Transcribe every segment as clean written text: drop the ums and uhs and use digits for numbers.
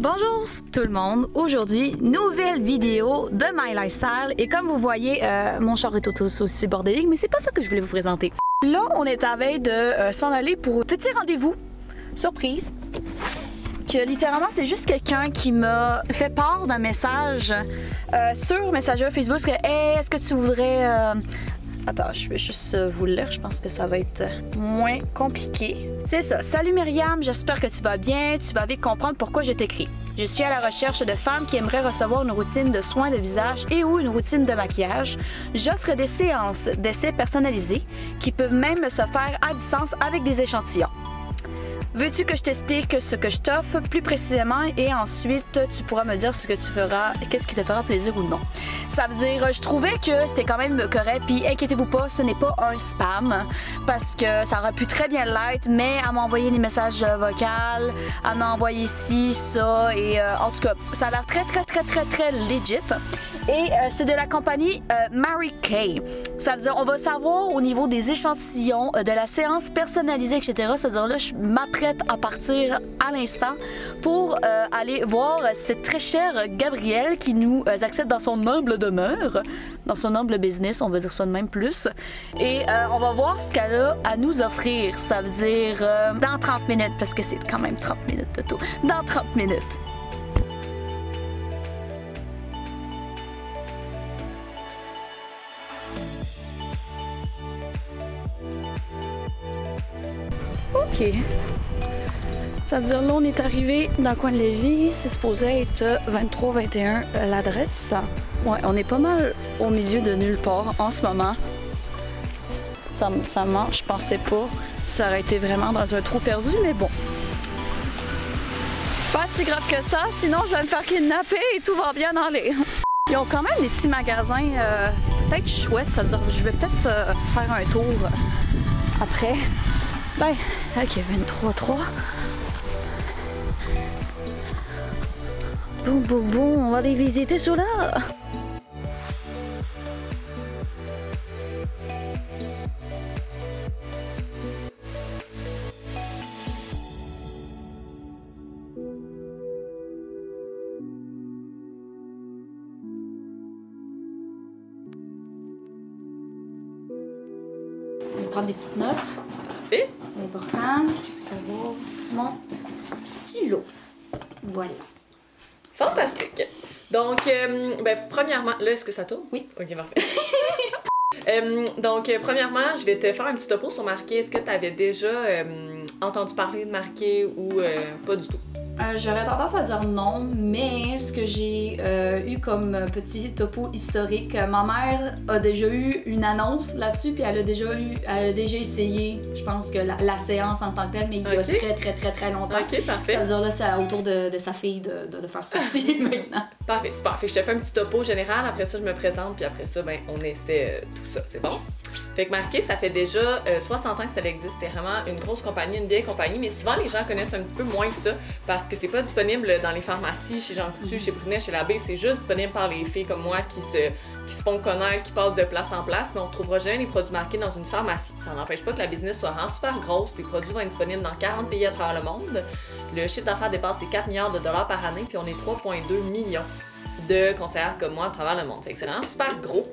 Bonjour tout le monde, aujourd'hui nouvelle vidéo de My Lifestyle et comme vous voyez mon char est aussi bordélique mais c'est pas ça que je voulais vous présenter. Là on est à veille de s'en aller pour un petit rendez-vous surprise que littéralement c'est juste quelqu'un qui m'a fait part d'un message sur Messenger Facebook que hey, est-ce que tu voudrais Attends, je vais juste vous le lire, je pense que ça va être moins compliqué. C'est ça. Salut Myriam, j'espère que tu vas bien. Tu vas vite comprendre pourquoi je t'écris. Je suis à la recherche de femmes qui aimeraient recevoir une routine de soins de visage et ou une routine de maquillage. J'offre des séances d'essais personnalisées qui peuvent même se faire à distance avec des échantillons. Veux-tu que je t'explique ce que je t'offre plus précisément et ensuite tu pourras me dire ce que tu feras, qu'est-ce qui te fera plaisir ou non. Ça veut dire, je trouvais que c'était quand même correct, puis inquiétez-vous pas, ce n'est pas un spam parce que ça aurait pu très bien l'être, mais elle m'a envoyé des messages vocaux, elle m'a envoyé ci, ça, et en tout cas, ça a l'air très legit. Et c'est de la compagnie Mary Kay. Ça veut dire, on va savoir au niveau des échantillons, de la séance personnalisée, etc. C'est-à-dire là, je m'apprête à partir à l'instant pour aller voir cette très chère Gabrielle qui nous accepte dans son humble demeure, dans son humble business, on va dire ça de même plus. Et on va voir ce qu'elle a à nous offrir. Ça veut dire dans 30 minutes, parce que c'est quand même 30 minutes de tout. Dans 30 minutes. OK. Ça veut dire là, on est arrivé dans le coin de Lévis. C'est supposé être 23-21 l'adresse. Ouais, on est pas mal au milieu de nulle part en ce moment. Ça marche, je pensais pas. Ça aurait été vraiment dans un trou perdu, mais bon. Pas si grave que ça, sinon je vais me faire kidnapper et tout va bien aller. Ils ont quand même des petits magasins peut-être chouettes. Ça veut dire je vais peut-être faire un tour après. Ben, ok, 23-3. Bon, on va les visiter ceux-là. On va prendre des petites notes. C'est important. Savoir mon stylo. Voilà. Fantastique. Donc, premièrement, là, est-ce que ça tourne? Oui. Ok, parfait. Donc, premièrement, je vais te faire un petit topo sur Marqué. Est-ce que tu avais déjà entendu parler de Marqué ou pas du tout? J'aurais tendance à dire non, mais ce que j'ai eu comme petit topo historique, ma mère a déjà eu une annonce là-dessus, puis elle a déjà essayé, je pense que la séance en tant que telle, mais il y a très longtemps. Ok, parfait. Ça veut dire là, c'est autour de sa fille de faire ceci maintenant. Parfait, super. Fait que je te fais un petit topo général, après ça je me présente, puis après ça, ben, on essaie tout ça, c'est bon? Fait que Marqué, ça fait déjà 60 ans que ça existe. C'est vraiment une grosse compagnie, une vieille compagnie, mais souvent les gens connaissent un petit peu moins ça parce que c'est pas disponible dans les pharmacies, chez Jean Coutu, chez Brunet, chez Labbé. C'est juste disponible par les filles comme moi qui se font connaître, qui passent de place en place, mais on ne trouvera jamais les produits Marqués dans une pharmacie. Ça n'empêche pas que la business soit vraiment super grosse. Les produits vont être disponibles dans 40 pays à travers le monde. Le chiffre d'affaires dépasse les 4 milliards de dollars par année, puis on est 3,2 millions de conseillères comme moi à travers le monde. Fait que c'est vraiment super gros.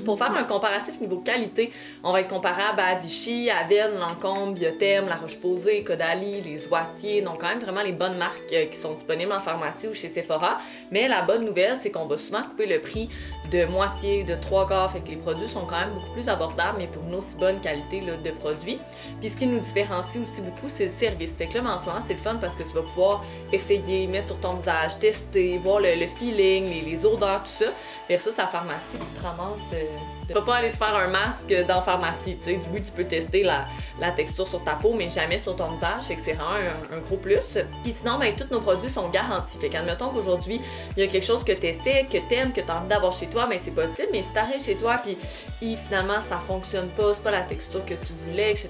Pour faire un comparatif niveau qualité, on va être comparable à Vichy, Aven, Lancôme, Biotherm, La Roche-Posay, Caudalie, les Oitiers, donc quand même vraiment les bonnes marques qui sont disponibles en pharmacie ou chez Sephora. Mais la bonne nouvelle, c'est qu'on va souvent couper le prix de moitié, de 3/4, fait que les produits sont quand même beaucoup plus abordables, mais pour une aussi bonne qualité là, de produits. Puis ce qui nous différencie aussi beaucoup, c'est le service. Fait que là, en ce moment, c'est le fun parce que tu vas pouvoir essayer, mettre sur ton visage, tester, voir le feeling, les odeurs, tout ça. Versus à la pharmacie, tu te ramasses tu vas pas aller te faire un masque dans la pharmacie, tu sais. Du coup, tu peux tester la texture sur ta peau, mais jamais sur ton visage. Fait que c'est vraiment un gros plus. Puis sinon, ben, tous nos produits sont garantis. Fait qu'admettons qu'aujourd'hui, il y a quelque chose que tu essaies, que tu aimes, que tu as envie d'avoir chez toi, ben c'est possible. Mais si tu arrives chez toi, puis finalement, ça fonctionne pas, c'est pas la texture que tu voulais, etc.,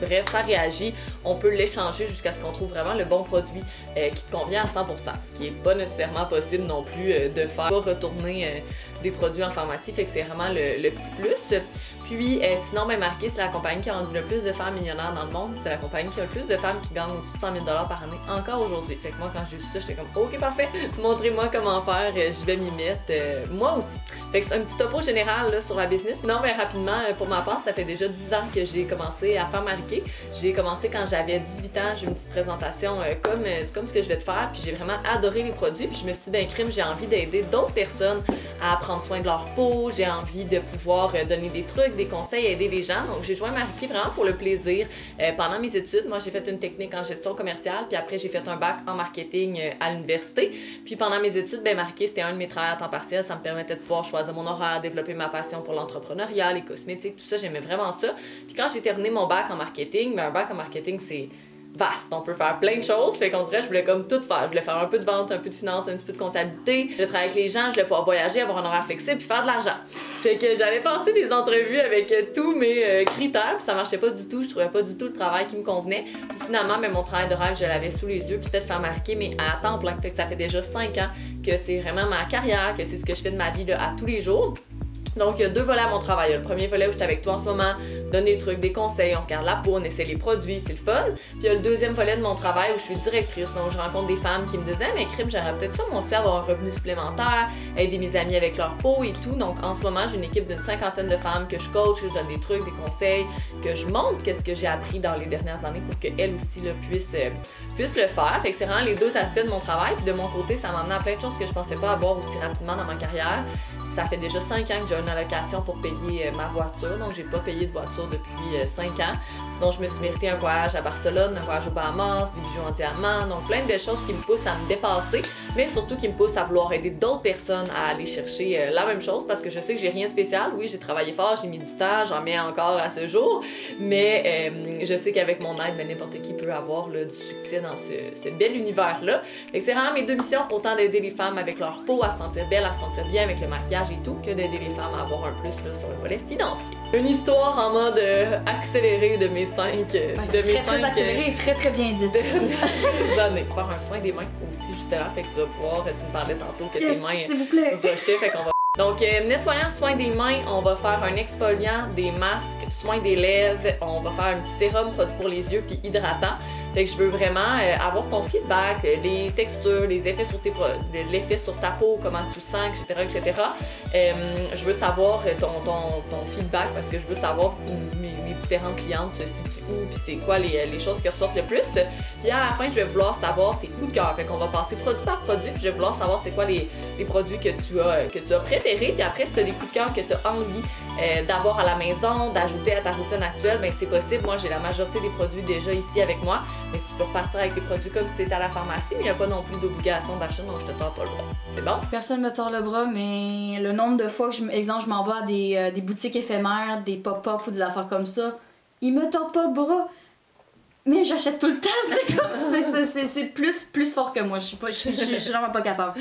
bref, ça réagit. On peut l'échanger jusqu'à ce qu'on trouve vraiment le bon produit qui te convient à 100%. Ce qui est pas nécessairement possible non plus de faire, pas retourner des produits en pharmacie. Fait que c'est vraiment le petit plus. Puis sinon, ben Marqué, c'est la compagnie qui a rendu le plus de femmes millionnaires dans le monde. C'est la compagnie qui a le plus de femmes qui gagnent au-dessus de 100 000 par année encore aujourd'hui. Fait que moi, quand j'ai vu ça, j'étais comme ok, parfait, montrez-moi comment faire, je vais m'y mettre moi aussi. Fait que c'est un petit topo général là, sur la business. Non, mais rapidement, pour ma part, ça fait déjà 10 ans que j'ai commencé à faire Marqué. J'ai commencé quand j'avais 18 ans, j'ai eu une petite présentation comme ce que je vais te faire, puis j'ai vraiment adoré les produits, puis je me suis dit, ben crime, j'ai envie d'aider d'autres personnes à prendre soin de leur peau, j'ai envie de pouvoir donner des trucs, des conseils, aider les gens. Donc j'ai joint Marqué vraiment pour le plaisir. Pendant mes études, moi j'ai fait une technique en gestion commerciale, puis après j'ai fait un bac en marketing à l'université. Puis pendant mes études, ben Marqué, c'était un de mes travails à temps partiel, ça me permettait de pouvoir choisir mon horaire, développer ma passion pour l'entrepreneuriat, les cosmétiques, tout ça, j'aimais vraiment ça. Puis quand j'ai terminé mon bac en marketing, ben un bac en marketing c'est vaste, on peut faire plein de choses, fait qu'on dirait que je voulais comme tout faire. Je voulais faire un peu de vente, un peu de finance, un petit peu de comptabilité, je voulais travailler avec les gens, je voulais pouvoir voyager, avoir un horaire flexible puis faire de l'argent. Fait que j'allais passer des entrevues avec tous mes critères, puis ça marchait pas du tout, je trouvais pas du tout le travail qui me convenait. Puis finalement, ben, mon travail de rêve, je l'avais sous les yeux, puis peut-être faire Marqué, mais à temps plein. Fait que ça fait déjà 5 ans que c'est vraiment ma carrière, que c'est ce que je fais de ma vie là, à tous les jours. Donc, il y a 2 volets à mon travail. Il y a le premier volet où je suis avec toi en ce moment, donne des trucs, des conseils, on regarde la peau, on essaie les produits, c'est le fun. Puis il y a le deuxième volet de mon travail où je suis directrice. Donc, je rencontre des femmes qui me disaient, mais crime, j'aurais peut-être ça, moi aussi, avoir un revenu supplémentaire, aider mes amis avec leur peau et tout. Donc, en ce moment, j'ai une équipe d'une 50aine de femmes que je coach, que je donne des trucs, des conseils, que je montre qu'est-ce que j'ai appris dans les dernières années pour qu'elles aussi là, puissent le faire. Fait que c'est vraiment les 2 aspects de mon travail. Puis de mon côté, ça m'a amené à plein de choses que je pensais pas avoir aussi rapidement dans ma carrière. Ça fait déjà 5 ans que j'ai une allocation pour payer ma voiture, donc j'ai pas payé de voiture depuis 5 ans. Sinon, je me suis mérité un voyage à Barcelone, un voyage aux Bahamas, des bijoux en diamant, donc plein de belles choses qui me poussent à me dépasser, mais surtout qui me poussent à vouloir aider d'autres personnes à aller chercher la même chose, parce que je sais que j'ai rien de spécial. Oui, j'ai travaillé fort, j'ai mis du temps, j'en mets encore à ce jour, mais je sais qu'avec mon aide, n'importe qui peut avoir là, du succès dans ce bel univers-là. Fait que c'est vraiment mes 2 missions, autant d'aider les femmes avec leur peau à se sentir belle, à se sentir bien avec le maquillage et tout, que d'aider les femmes à avoir un plus là, sur le volet financier. Une histoire en mode accéléré de mes 5 très accéléré et très très bien dit. années. Faire un soin des mains aussi justement, fait que tu vas pouvoir, tu me parlais tantôt que tes mains s'il vous plaît. rochaient, fait qu'on va. Donc, nettoyant, soin des mains, on va faire un exfoliant, des masques, soin des lèvres, on va faire un petit sérum produit pour les yeux puis hydratant. Fait que je veux vraiment avoir ton feedback, les textures, les effets sur l'effet sur ta peau, comment tu sens, etc. Je veux savoir ton feedback parce que je veux savoir mes différentes clientes se situent où puis c'est quoi les choses qui ressortent le plus. Puis à la fin, je vais vouloir savoir tes coups de cœur. Fait qu'on va passer produit par produit puis je vais vouloir savoir c'est quoi les produits que tu as préférés. Puis après, si tu as des coups de cœur que tu as envie d'avoir à la maison, d'ajouter à ta routine actuelle, ben c'est possible. Moi, j'ai la majorité des produits déjà ici avec moi. Mais tu peux repartir avec tes produits comme si tu étais à la pharmacie, mais il n'y a pas non plus d'obligation d'achat, donc je te tords pas le bras. C'est bon? Personne me tord le bras, mais le nombre de fois que je m'envoie à des boutiques éphémères, des pop-up ou des affaires comme ça, ils me tordent pas le bras. Mais j'achète tout le temps, c'est comme c'est plus fort que moi. Je suis vraiment pas capable.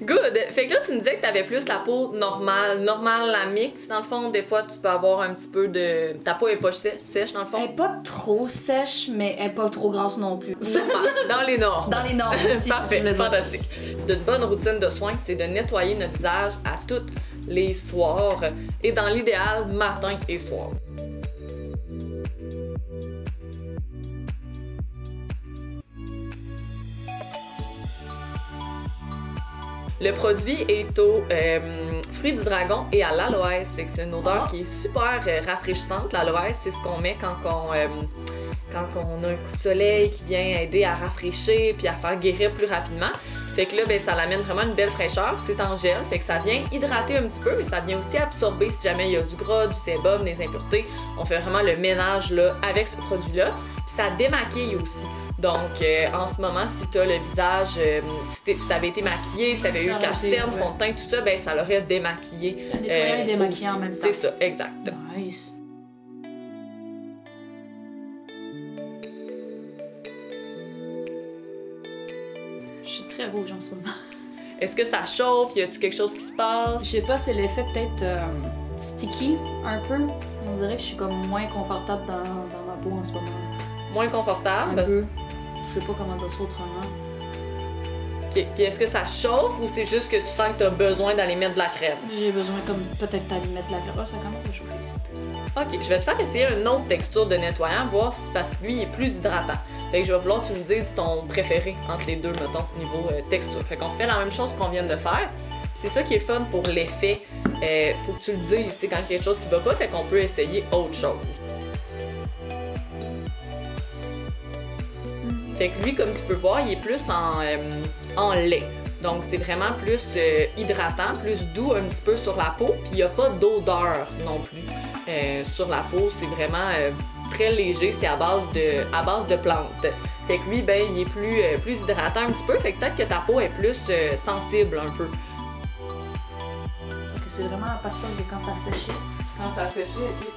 Good! Fait que là, tu me disais que t'avais plus la peau normale, la mixte. Dans le fond, des fois, tu peux avoir un petit peu de... Ta peau est pas sèche, dans le fond? Elle est pas trop sèche, mais elle est pas trop grasse non plus. Dans les normes. Dans les normes aussi, parfait, si tu veux dire. Fantastique. Une bonne routine de soins, c'est de nettoyer notre visage à tous les soirs. Et dans l'idéal, matin et soir. Le produit est au fruit du dragon et à l'aloès. Fait que c'est une odeur qui est super rafraîchissante. L'aloès, c'est ce qu'on met quand on a un coup de soleil qui vient aider à rafraîchir puis à faire guérir plus rapidement. Fait que là, ben, ça l'amène vraiment une belle fraîcheur. C'est en gel, fait que ça vient hydrater un petit peu, mais ça vient aussi absorber si jamais il y a du gras, du sébum, des impuretés. On fait vraiment le ménage là, avec ce produit-là. Puis ça démaquille aussi. Donc, en ce moment, si tu as le visage, si tu avais été maquillée, si tu avais eu cache cerne, fond de teint, tout ça, ben ça l'aurait démaquillé. Ça nettoyait et démaquillé en même temps. C'est ça, exact. Nice. Je suis très rouge en ce moment. Est-ce que ça chauffe? Y a-t-il quelque chose qui se passe? Je sais pas, c'est l'effet peut-être sticky un peu. On dirait que je suis comme moins confortable dans ma peau en ce moment. Moins confortable? Un peu. Je sais pas comment dire ça autrement. OK. Puis est-ce que ça chauffe ou c'est juste que tu sens que tu as besoin d'aller mettre de la crème? J'ai besoin comme peut-être d'aller mettre de la crème. Ah, ça commence à chauffer ici plus. OK, je vais te faire essayer une autre texture de nettoyant, voir si parce que lui il est plus hydratant. Fait que je vais vouloir que tu me dises ton préféré entre les deux, mettons, niveau texture. Fait qu'on fait la même chose qu'on vient de faire. C'est ça qui est le fun pour l'effet. Faut que tu le dises, tu sais, quand il y a quelque chose qui va pas, fait qu'on peut essayer autre chose. Fait que lui, comme tu peux voir, il est plus en lait. Donc c'est vraiment plus hydratant, plus doux un petit peu sur la peau, puis il n'y a pas d'odeur non plus sur la peau. C'est vraiment très léger, c'est à base de plantes. Fait que lui, ben, il est plus hydratant un petit peu, fait que peut-être que ta peau est plus sensible un peu. Donc c'est vraiment à partir de quand ça a séché. Quand ça a séché, ok.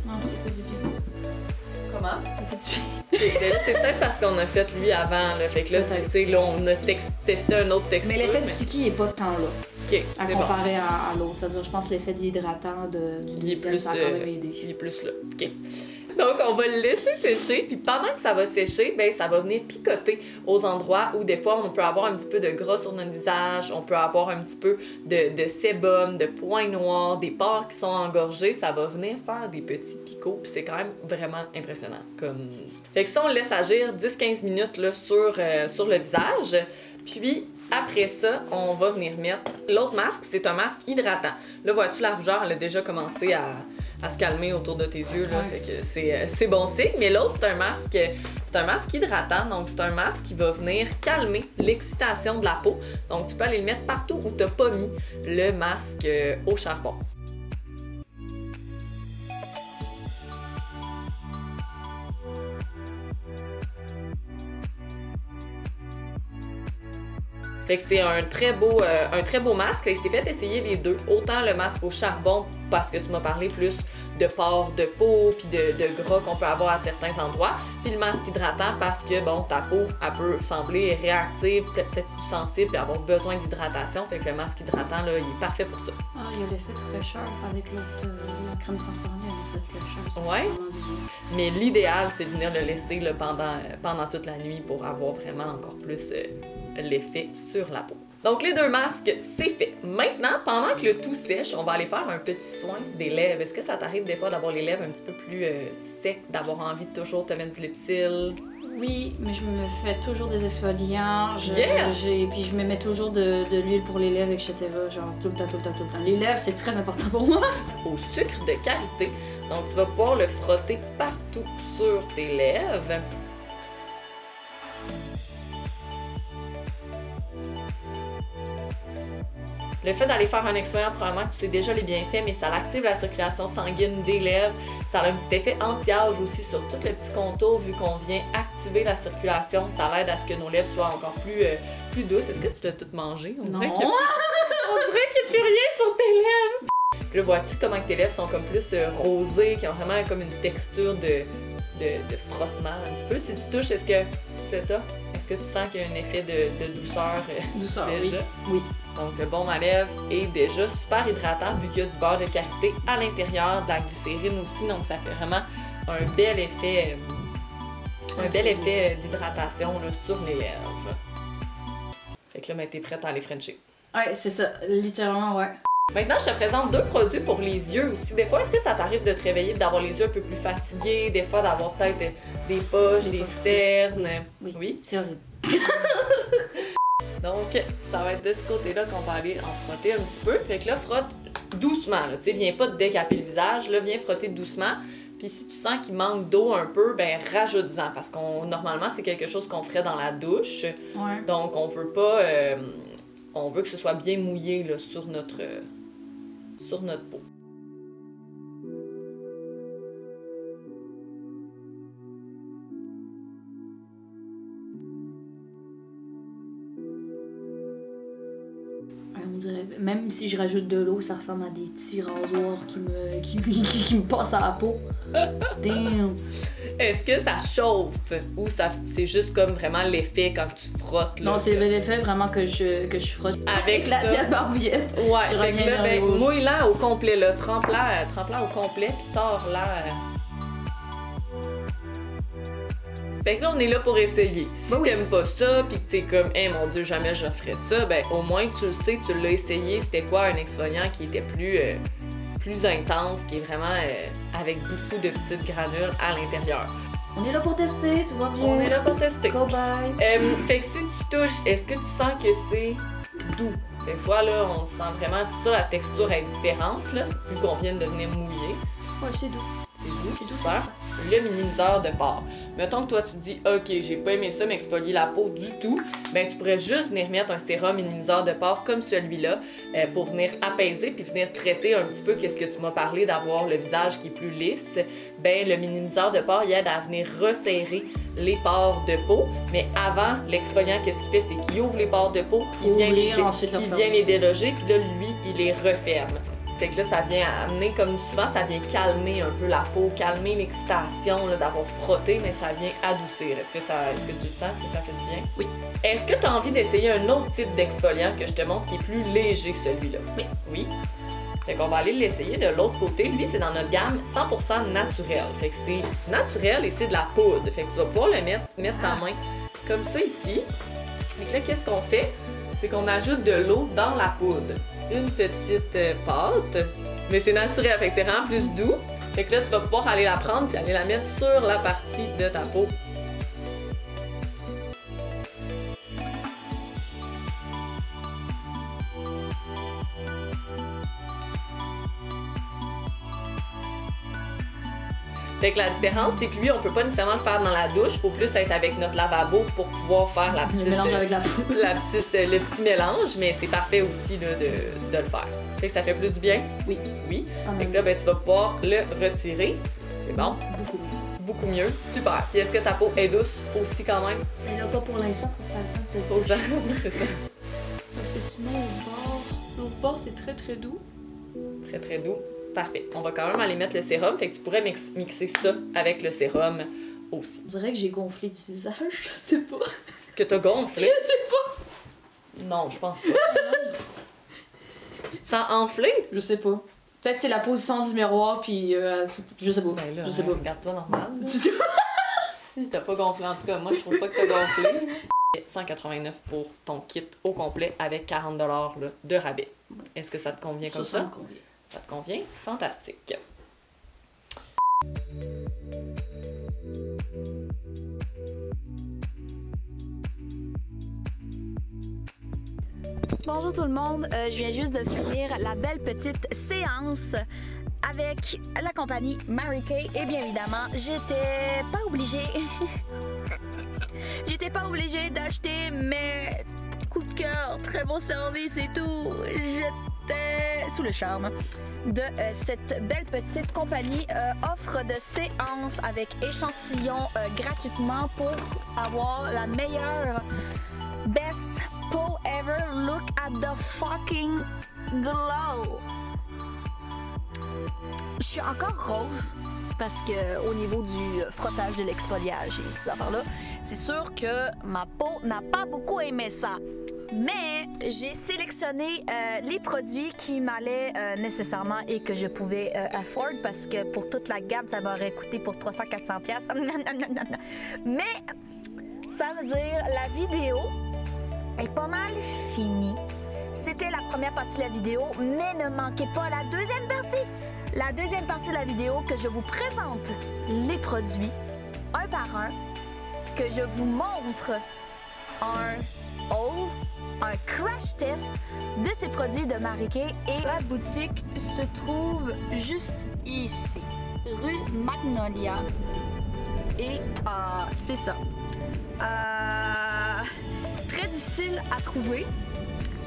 Non, ça fait du bien. Comment? Ça fait du bien. C'est peut-être parce qu'on a fait lui avant, là. Fait que là, tu sais, là, on a testé un autre texture. Mais l'effet de sticky est pas tant là. Ok, À c'est comparer à l'autre. C'est-à-dire, je pense que l'effet hydratant du Il est deuxième, plus, ça a quand même aidé. il est plus là. OK. Donc, on va le laisser sécher, puis pendant que ça va sécher, ben ça va venir picoter aux endroits où des fois on peut avoir un petit peu de gras sur notre visage, on peut avoir un petit peu de sébum, de points noirs, des pores qui sont engorgés, ça va venir faire des petits picots, puis c'est quand même vraiment impressionnant. Fait que ça, on le laisse agir 10-15 minutes là, sur le visage, puis après ça, on va venir mettre l'autre masque, c'est un masque hydratant. Là, vois-tu, la rougeur, elle a déjà commencé à se calmer autour de tes yeux, là, ouais. fait que c'est bon signe. Mais l'autre, c'est un masque hydratant, donc c'est un masque qui va venir calmer l'excitation de la peau. Donc tu peux aller le mettre partout où tu n'as pas mis le masque au charbon. Fait que c'est un très beau masque. Je t'ai fait essayer les deux. Autant le masque au charbon, parce que tu m'as parlé plus de pores de peau puis de gras qu'on peut avoir à certains endroits. Puis le masque hydratant parce que, bon, ta peau, elle peut sembler réactive, peut-être plus sensible et avoir besoin d'hydratation. Fait que le masque hydratant, là, il est parfait pour ça. Ah, il y a l'effet de fraîcheur avec l'autre, la crème transparente, il y a l'effet de fraîcheur. Ça Ouais. fait vraiment du bien. Mais l'idéal, c'est de venir le laisser là, pendant toute la nuit pour avoir vraiment encore plus l'effet sur la peau. Donc les deux masques, c'est fait. Maintenant, pendant que le tout sèche, on va aller faire un petit soin des lèvres. Est-ce que ça t'arrive des fois d'avoir les lèvres un petit peu plus secs, d'avoir envie de toujours te mettre du Lipsil? Oui, mais je me fais toujours des exfoliants. Yes! Puis je me mets toujours de l'huile pour les lèvres, etc. Genre tout le temps, tout le temps, tout le temps. Les lèvres, c'est très important pour moi. Au sucre de karité. Donc tu vas pouvoir le frotter partout sur tes lèvres. Le fait d'aller faire un exfoliant, probablement que tu sais déjà les bienfaits, mais ça active la circulation sanguine des lèvres. Ça a un petit effet anti-âge aussi sur tout le petit contour, vu qu'on vient activer la circulation. Ça l'aide à ce que nos lèvres soient encore plus douces. Est-ce que tu l'as tout mangé? On dirait qu'il n'y a plus rien sur tes lèvres. Puis là, vois-tu comment tes lèvres sont comme plus rosées, qui ont vraiment comme une texture de frottement un petit peu. Si tu touches, est-ce que tu fais ça? Est-ce que tu sens qu'il y a un effet de douceur Douceur, déjà? Oui. Donc le baume à lèvres est déjà super hydratant vu qu'il y a du beurre de karité à l'intérieur, de la glycérine aussi, donc ça fait vraiment un bel effet d'hydratation là, sur les lèvres. Fait que là, ben, t'es prête à aller frencher. Ouais, c'est ça. Littéralement, ouais. Maintenant, je te présente deux produits pour les yeux aussi. Des fois, est-ce que ça t'arrive de te réveiller, d'avoir les yeux un peu plus fatigués, des fois d'avoir peut-être des poches, des cernes? Oui? C'est horrible. Donc, ça va être de ce côté-là qu'on va aller en frotter un petit peu. Fait que là, frotte doucement, là. Tu sais, viens pas te décaper le visage, là, viens frotter doucement. Puis si tu sens qu'il manque d'eau un peu, ben rajoute-en, parce qu'on normalement, c'est quelque chose qu'on ferait dans la douche. Ouais. Donc, on veut pas... on veut que ce soit bien mouillé, là, sur notre peau. On dirait, même si je rajoute de l'eau, ça ressemble à des petits rasoirs qui me passent à la peau. Damn! Est-ce que ça chauffe ou c'est juste comme vraiment l'effet quand tu frottes? Là, Non, c'est l'effet vraiment que je frotte avec la ça. petite barbouillette. Ouais, Je fait reviens que là, vers les ben, rouges. mouille-la au complet, là. Trempe-la au complet, puis tords-la. Fait que là, on est là pour essayer. Si Bah oui. t'aimes pas ça, pis que t'es comme, hey mon Dieu, jamais je ferais ça, ben au moins tu le sais, tu l'as essayé, c'était quoi un exfoliant qui était plus intense, qui est vraiment avec beaucoup de petites granules à l'intérieur. On est là pour tester, tout va bien. On est là pour tester. Go bye. Fait que si tu touches, est-ce que tu sens que c'est doux? Des fois, là, on sent vraiment, c'est ça, la texture est différente, là, vu qu'on vient de devenir mouillé. Ouais, c'est doux. C'est doux, C'est doux, super. Le minimiseur de pores. Mettons que toi, tu te dis, OK, j'ai pas aimé ça m'exfolier la peau du tout, ben tu pourrais juste venir mettre un sérum minimiseur de pores comme celui-là pour venir apaiser puis venir traiter un petit peu qu'est-ce que tu m'as parlé d'avoir le visage qui est plus lisse. Ben le minimiseur de pores, il aide à venir resserrer les pores de peau, mais avant, l'exfoliant, qu'est-ce qu'il fait? C'est qu'il ouvre les pores de peau, il vient les déloger, puis là, lui, il les referme. Fait que là, ça vient amener, comme souvent, ça vient calmer un peu la peau, calmer l'excitation là, d'avoir frotté, mais ça vient adoucir. Est-ce que tu le sens? Est-ce que ça fait du bien? Oui. Est-ce que tu as envie d'essayer un autre type d'exfoliant que je te montre qui est plus léger, celui-là? Oui. Oui. Fait qu'on va aller l'essayer de l'autre côté. Lui, c'est dans notre gamme 100% naturel. Fait que c'est naturel et c'est de la poudre. Fait que tu vas pouvoir le mettre ta main comme ça ici. Fait que là, qu'est-ce qu'on fait? C'est qu'on ajoute de l'eau dans la poudre. Une petite pâte, mais c'est naturel, fait que c'est vraiment plus doux. Fait que là, tu vas pouvoir aller la prendre et aller la mettre sur la partie de ta peau. Fait que la différence, c'est que lui, on peut pas nécessairement le faire dans la douche, faut plus être avec notre lavabo pour pouvoir faire la petite, Le mélange avec la peau. le petit mélange, mais c'est parfait aussi là, de le faire. Fait que ça fait plus du bien? Oui. Oui. Ah, Fait que là, ben, tu vas pouvoir le retirer. C'est bon? Beaucoup mieux. Beaucoup mieux. Super. Puis est-ce que ta peau est douce aussi quand même? Mais là, pas pour l'instant, faut que ça attende. Faut que ça- c'est ça. Parce que sinon, L'eau de bord, c'est très très doux. Très très doux. Parfait. On va quand même aller mettre le sérum, fait que tu pourrais mixer ça avec le sérum aussi. on dirait que j'ai gonflé du visage, je sais pas. Que t'as gonflé? Je sais pas. Non, je pense pas. Tu te sens enflé? Je sais pas. Peut-être c'est la position du miroir, puis je sais pas. Ben là, je sais pas. regarde-toi normal. Tu sais pas. Si t'as pas gonflé, en tout cas, moi je trouve pas que t'as gonflé. 189 pour ton kit au complet avec 40$ là, de rabais. Est-ce que ça te convient comme ça? me convient. Ça te convient? Fantastique. Bonjour tout le monde, je viens juste de finir la belle petite séance avec la compagnie Mary Kay et bien évidemment, j'étais pas obligée d'acheter mes coups de cœur, très bon service et tout. J'étais sous le charme de cette belle petite compagnie offre de séances avec échantillons gratuitement pour avoir la meilleure best peau ever. Look at the fucking glow. Je suis encore rose parce que au niveau du frottage de l'exfoliage et tout ça là, c'est sûr que ma peau n'a pas beaucoup aimé ça. Mais j'ai sélectionné les produits qui m'allaient nécessairement et que je pouvais afford parce que pour toute la gamme, ça m'aurait coûté pour 300-400$. Mais ça veut dire la vidéo est pas mal finie. C'était la première partie de la vidéo, mais ne manquez pas la deuxième partie. La deuxième partie de la vidéo que je vous présente les produits un par un, que je vous montre un crash test de ces produits de Mary Kay et la boutique se trouve juste ici, rue Magnolia. Et c'est ça. Très difficile à trouver,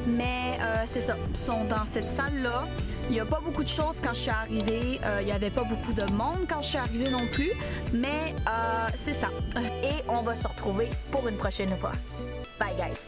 mais c'est ça. Ils sont dans cette salle-là. Il n'y a pas beaucoup de choses quand je suis arrivée. Il n'y avait pas beaucoup de monde quand je suis arrivée non plus. Mais c'est ça. Et on va se retrouver pour une prochaine fois. Bye, guys!